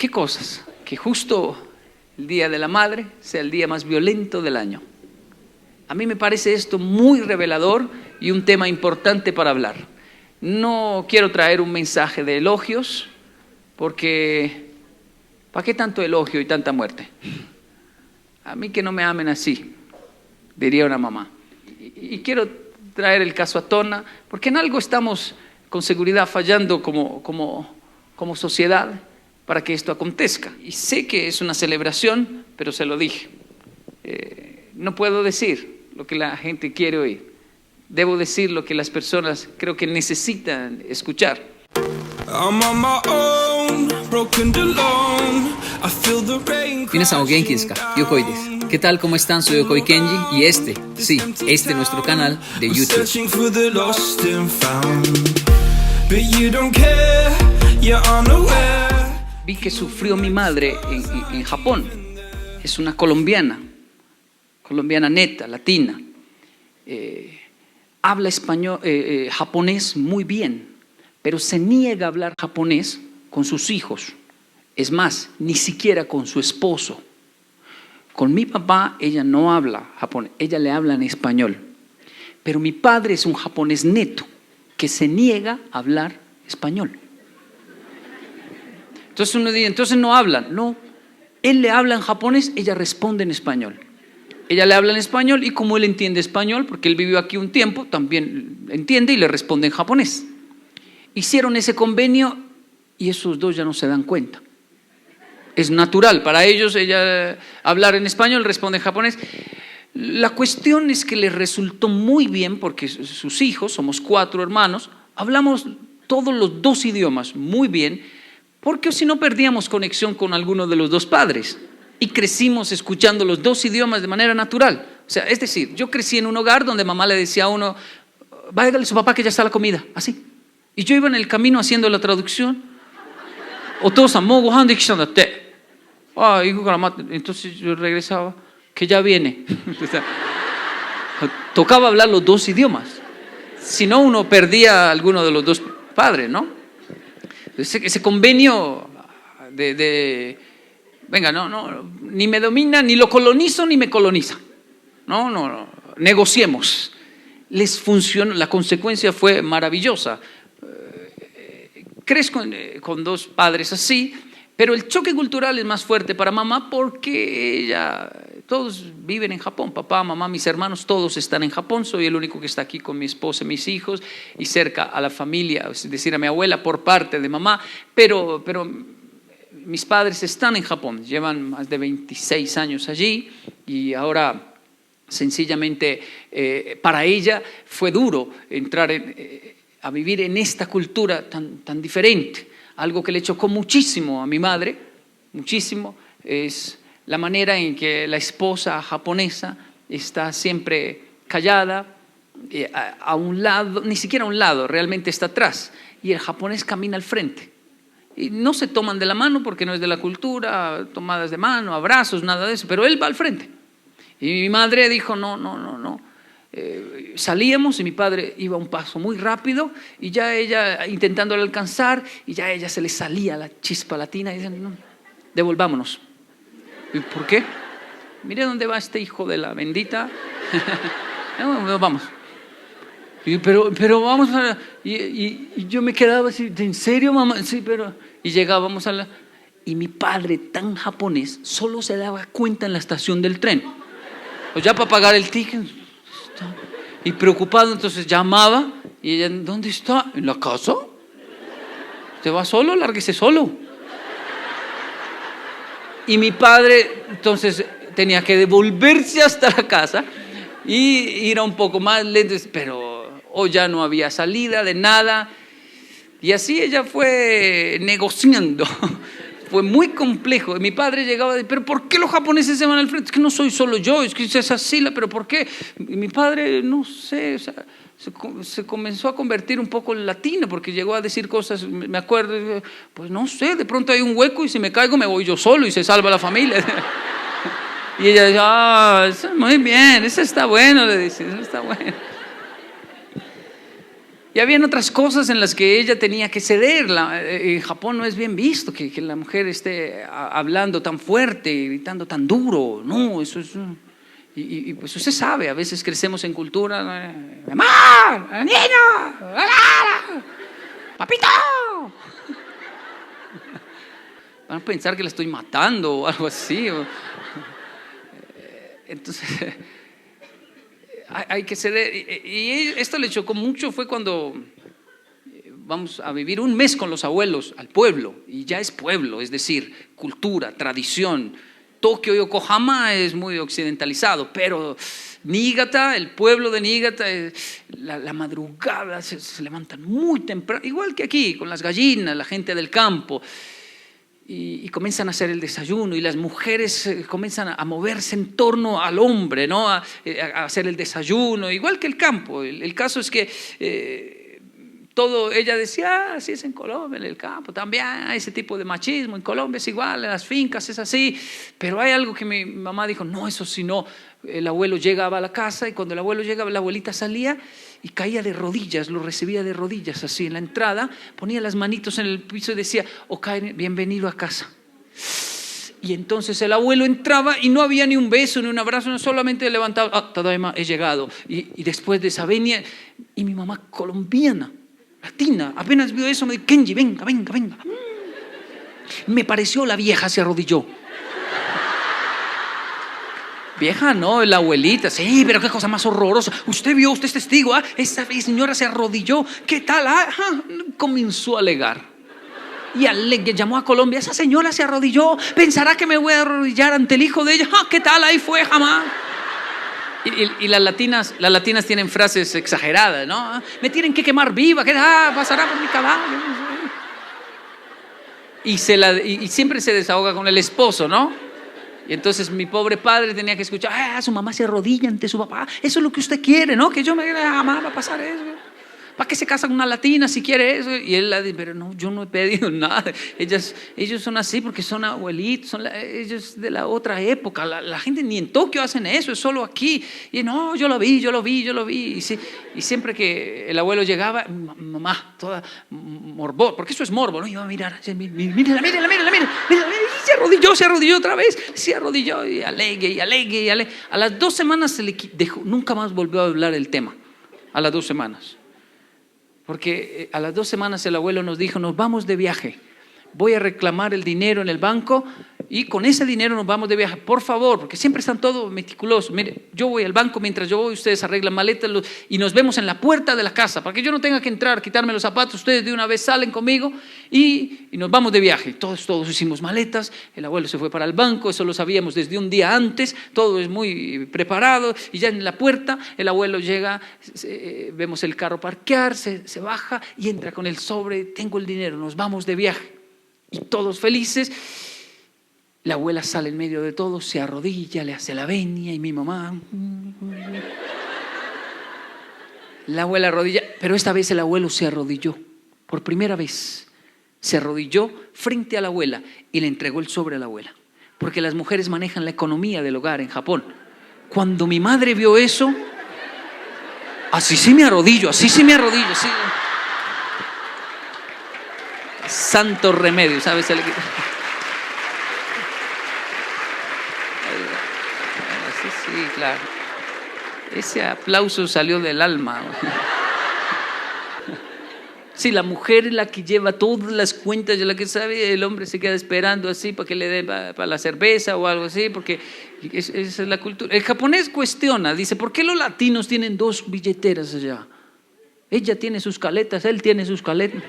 ¿Qué cosas? Que justo el Día de la Madre sea el día más violento del año. A mí me parece esto muy revelador y un tema importante para hablar. No quiero traer un mensaje de elogios, porque ¿para qué tanto elogio y tanta muerte? A mí que no me amen así, diría una mamá. Y quiero traer el caso a tona, porque en algo estamos con seguridad fallando como sociedad para que esto acontezca. Y sé que es una celebración, pero se lo dije. No puedo decir lo que la gente quiere oír. Debo decir lo que las personas creo que necesitan escuchar. Minasan o genki desu ka? Yokoi desu. ¿Qué tal? ¿Cómo están? Soy Yokoi Kenji y este es nuestro canal de YouTube. Vi que sufrió mi madre en Japón. Es una colombiana neta, latina. Habla español, japonés muy bien, pero se niega a hablar japonés con sus hijos. Es más, ni siquiera con su esposo. Con mi papá ella no habla japonés, ella le habla en español. Pero mi padre es un japonés neto que se niega a hablar español. Entonces uno dice, entonces no hablan. No, él le habla en japonés, ella responde en español. Ella le habla en español y como él entiende español, porque él vivió aquí un tiempo, también entiende y le responde en japonés. Hicieron ese convenio y esos dos ya no se dan cuenta. Es natural para ellos, ella hablar en español, responde en japonés. La cuestión es que les resultó muy bien porque sus hijos, somos 4 hermanos, hablamos todos los 2 idiomas muy bien, porque si no perdíamos conexión con alguno de los 2 padres. Y crecimos escuchando los 2 idiomas de manera natural. O sea, es decir, yo crecí en un hogar donde mamá le decía a uno, váyale a su papá que ya está la comida, así. Y yo iba en el camino haciendo la traducción. Entonces yo regresaba, que ya viene. O sea, tocaba hablar los 2 idiomas. Si no, uno perdía a alguno de los 2 padres, ¿no? Ese convenio venga, no, ni me domina, ni lo colonizo, ni me coloniza. No, negociemos. Les funcionó, la consecuencia fue maravillosa. Crezco con 2 padres así, pero el choque cultural es más fuerte para mamá porque todos viven en Japón, papá, mamá, mis hermanos, todos están en Japón, soy el único que está aquí con mi esposa y mis hijos y cerca a la familia, es decir, a mi abuela por parte de mamá, pero mis padres están en Japón, llevan más de 26 años allí y ahora sencillamente para ella fue duro entrar a vivir en esta cultura tan diferente. Algo que le chocó muchísimo a mi madre, muchísimo, es la manera en que la esposa japonesa está siempre callada, a un lado, ni siquiera a un lado, realmente está atrás, y el japonés camina al frente. Y no se toman de la mano porque no es de la cultura, tomadas de mano, abrazos, nada de eso, pero él va al frente. Y mi madre dijo, no. Salíamos y mi padre iba un paso muy rápido y ya ella intentándole alcanzar y ya a ella se le salía la chispa latina y dicen, no, devolvámonos. ¿Y por qué? Mire dónde va este hijo de la bendita. No, vamos. Pero vamos a... Y yo me quedaba así, ¿en serio, mamá? Sí, pero... Y llegábamos y mi padre, tan japonés, solo se daba cuenta en la estación del tren. O ya para pagar el ticket. Y preocupado, entonces llamaba y ella, ¿dónde está? ¿En la casa? ¿Te va solo? Lárguese solo. Y mi padre entonces tenía que devolverse hasta la casa y ir a un poco más lento, pero ya no había salida de nada. Y así ella fue negociando. Fue muy complejo. Mi padre llegaba y pero ¿por qué los japoneses se van al frente? Es que no soy solo yo, es que es así, pero ¿por qué? Y mi padre, no sé, o sea, se comenzó a convertir un poco en latino porque llegó a decir cosas, me acuerdo, pues no sé, de pronto hay un hueco y si me caigo me voy yo solo y se salva la familia. Y ella dice, muy bien, eso está bueno, le dice, eso está bueno. Y habían otras cosas en las que ella tenía que ceder. En Japón no es bien visto que la mujer esté hablando tan fuerte, gritando tan duro. No, eso es... Y pues usted sabe, a veces crecemos en cultura, ¡mamá! ¡Niño! ¡Papito! Van a pensar que la estoy matando o algo así. Entonces, hay que ceder. Y esto le chocó mucho, fue cuando vamos a vivir un mes con los abuelos al pueblo. Y ya es pueblo, es decir, cultura, tradición. Tokio y Yokohama es muy occidentalizado, pero Niigata, el pueblo de Niigata, la madrugada se levantan muy temprano, igual que aquí, con las gallinas, la gente del campo, y comienzan a hacer el desayuno, y las mujeres comienzan a moverse en torno al hombre, ¿no? a hacer el desayuno, igual que el campo. El caso es que todo, ella decía, así es en Colombia, en el campo también hay ese tipo de machismo, en Colombia es igual, en las fincas es así, pero hay algo que mi mamá dijo, no, eso sí no. El abuelo llegaba a la casa y cuando el abuelo llegaba, la abuelita salía y caía de rodillas, lo recibía de rodillas así en la entrada, ponía las manitos en el piso y decía, Okae, bienvenido a casa. Y entonces el abuelo entraba y no había ni un beso, ni un abrazo, no, solamente levantaba, tadaima, he llegado. Y después de esa venia, y mi mamá colombiana, latina, apenas vio eso, me dijo, Kenji, venga. Me pareció la vieja, se arrodilló. Vieja, no, la abuelita, sí, pero qué cosa más horrorosa. Usted vio, usted es testigo, esa señora se arrodilló, ¿qué tal? Comenzó a alegar. Y llamó a Colombia, esa señora se arrodilló, pensará que me voy a arrodillar ante el hijo de ella. ¿Qué tal? Ahí fue, jamás. Y las latinas tienen frases exageradas, ¿no? Me tienen que quemar viva, ¿qué pasará por mi caballo? Y siempre se desahoga con el esposo, ¿no? Y entonces mi pobre padre tenía que escuchar, su mamá se arrodilla ante su papá, eso es lo que usted quiere, ¿no? Que yo me jamás va a pasar eso. ¿Para qué se casa con una latina si quiere eso? Y él le dice, pero no, yo no he pedido nada. Ellos son así porque son abuelitos, ellos de la otra época. La gente ni en Tokio hacen eso, es solo aquí. Y no, yo lo vi. Y siempre que el abuelo llegaba, mamá, toda morbo, porque eso es morbo, ¿no? Iba a mirar, mírala. Se arrodilló otra vez. Se arrodilló y alegue. A las 2 semanas se le dejó, nunca más volvió a hablar el tema. A las 2 semanas. Porque a las 2 semanas el abuelo nos dijo, nos vamos de viaje, voy a reclamar el dinero en el banco y con ese dinero nos vamos de viaje, por favor, porque siempre están todos meticulosos. Mire, yo voy al banco, mientras yo voy ustedes arreglan maletas y nos vemos en la puerta de la casa, para que yo no tenga que entrar, quitarme los zapatos, ustedes de una vez salen conmigo y nos vamos de viaje. Todos hicimos maletas, el abuelo se fue para el banco, eso lo sabíamos desde un día antes, todo es muy preparado y ya en la puerta el abuelo llega, vemos el carro parquear, se baja y entra con el sobre, tengo el dinero, nos vamos de viaje. Y todos felices, la abuela sale en medio de todos, se arrodilla, le hace la venia y mi mamá. La abuela arrodilla, pero esta vez el abuelo se arrodilló, por primera vez, se arrodilló frente a la abuela y le entregó el sobre a la abuela, porque las mujeres manejan la economía del hogar en Japón. Cuando mi madre vio eso, así sí me arrodillo, sí. Santo remedio, ¿sabes? Sí, claro. Ese aplauso salió del alma. Sí, la mujer es la que lleva todas las cuentas, es la que sabe, el hombre se queda esperando así para que le dé para la cerveza o algo así, porque esa es la cultura. El japonés cuestiona, dice, ¿por qué los latinos tienen 2 billeteras allá? Ella tiene sus caletas, él tiene sus caletas.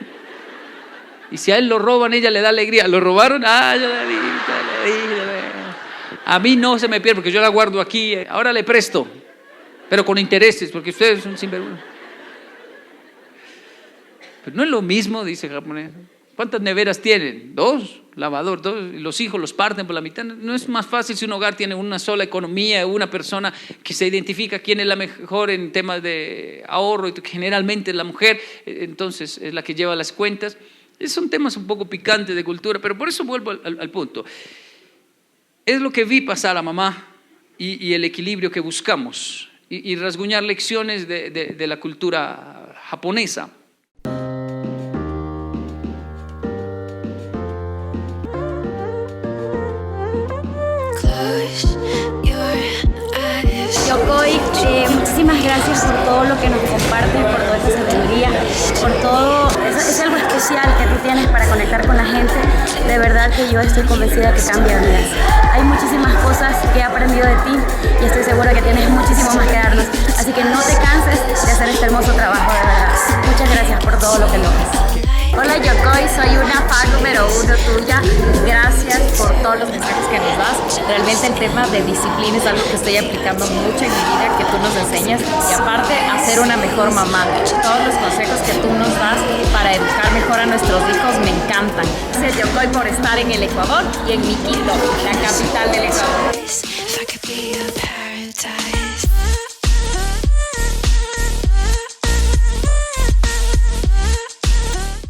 Y si a él lo roban, ella le da alegría. ¿Lo robaron? Yo la vi. A mí no se me pierde porque yo la guardo aquí. Ahora le presto, pero con intereses, porque ustedes son sinvergüenza. Pero no es lo mismo, dice el japonés. ¿Cuántas neveras tienen? 2, lavador, 2. Los hijos los parten por la mitad. ¿No es más fácil si un hogar tiene una sola economía, una persona que se identifica quién es la mejor en temas de ahorro, y generalmente es la mujer, entonces es la que lleva las cuentas? Son temas un poco picantes de cultura, pero por eso vuelvo al punto. Es lo que vi pasar a mamá y el equilibrio que buscamos y rasguñar lecciones de la cultura japonesa. Yokoi, muchísimas gracias por todo lo que nos compartes, por toda esa sabiduría, por todo. Es algo especial que tú tienes para conectar con la gente. De verdad que yo estoy convencida que cambia vidas. Hay muchísimas cosas que he aprendido de ti y estoy segura que tienes muchísimo más que darnos. Así que no te canses de hacer este hermoso trabajo, de verdad. Muchas gracias por todo lo que logras. Hola Yokoi, soy una fan número 1 tuya. Gracias por todos los mensajes que nos das. Realmente el tema de disciplina es algo que estoy aplicando mucho en mi vida, que tú nos enseñas. Y aparte, a ser una mejor mamá. Todos los consejos que tú nos das para educar mejor a nuestros hijos me encantan. Gracias Yokoi por estar en el Ecuador y en mi Quito, la capital del Ecuador.